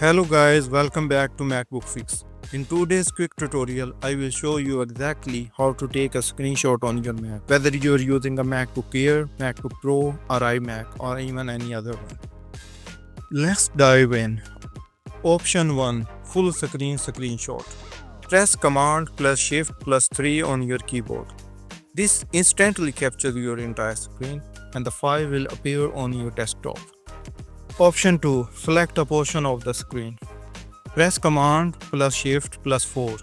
Hello guys, welcome back to MacBook Fix. In today's quick tutorial, I will show you exactly how to take a screenshot on your Mac, whether you're using a MacBook Air, MacBook Pro, or iMac, or even any other one. Let's dive in. Option 1. Full screen screenshot. Press Command plus Shift plus 3 on your keyboard. This instantly captures your entire screen and the file will appear on your desktop. Option 2. Select a portion of the screen. Press Command plus Shift plus 4.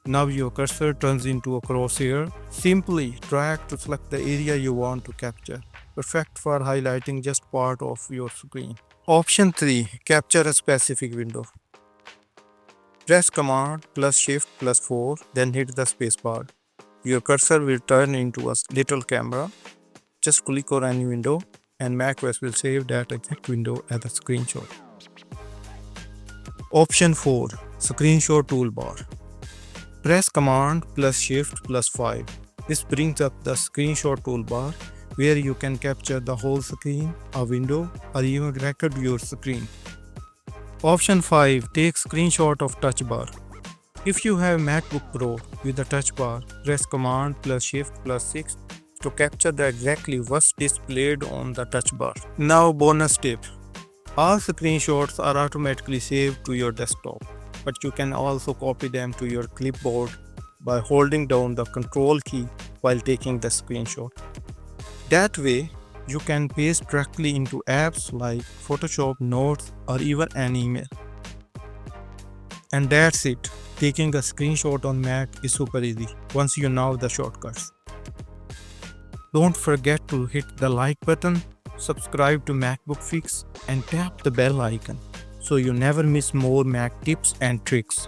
Now your cursor turns into a crosshair. Simply drag to select the area you want to capture. Perfect for highlighting just part of your screen. Option 3. Capture a specific window. Press Command plus Shift plus 4, then hit the spacebar. Your cursor will turn into a little camera. Just click on any window and macOS will save that exact window as a screenshot. Option 4. Screenshot Toolbar. Press Command plus Shift plus 5. This brings up the Screenshot Toolbar where you can capture the whole screen, a window, or even record your screen. Option 5. Take screenshot of touch bar. If you have MacBook Pro with a touch bar, press Command plus Shift plus 6 to capture the exactly what's displayed on the touch bar. Now bonus tip. All screenshots are automatically saved to your desktop, but you can also copy them to your clipboard by holding down the Control key while taking the screenshot. That way, you can paste directly into apps like Photoshop, Notes, or even an email. And that's it. Taking a screenshot on Mac is super easy once you know the shortcuts. Don't forget to hit the like button, subscribe to MacBook Fix, and tap the bell icon so you never miss more Mac tips and tricks.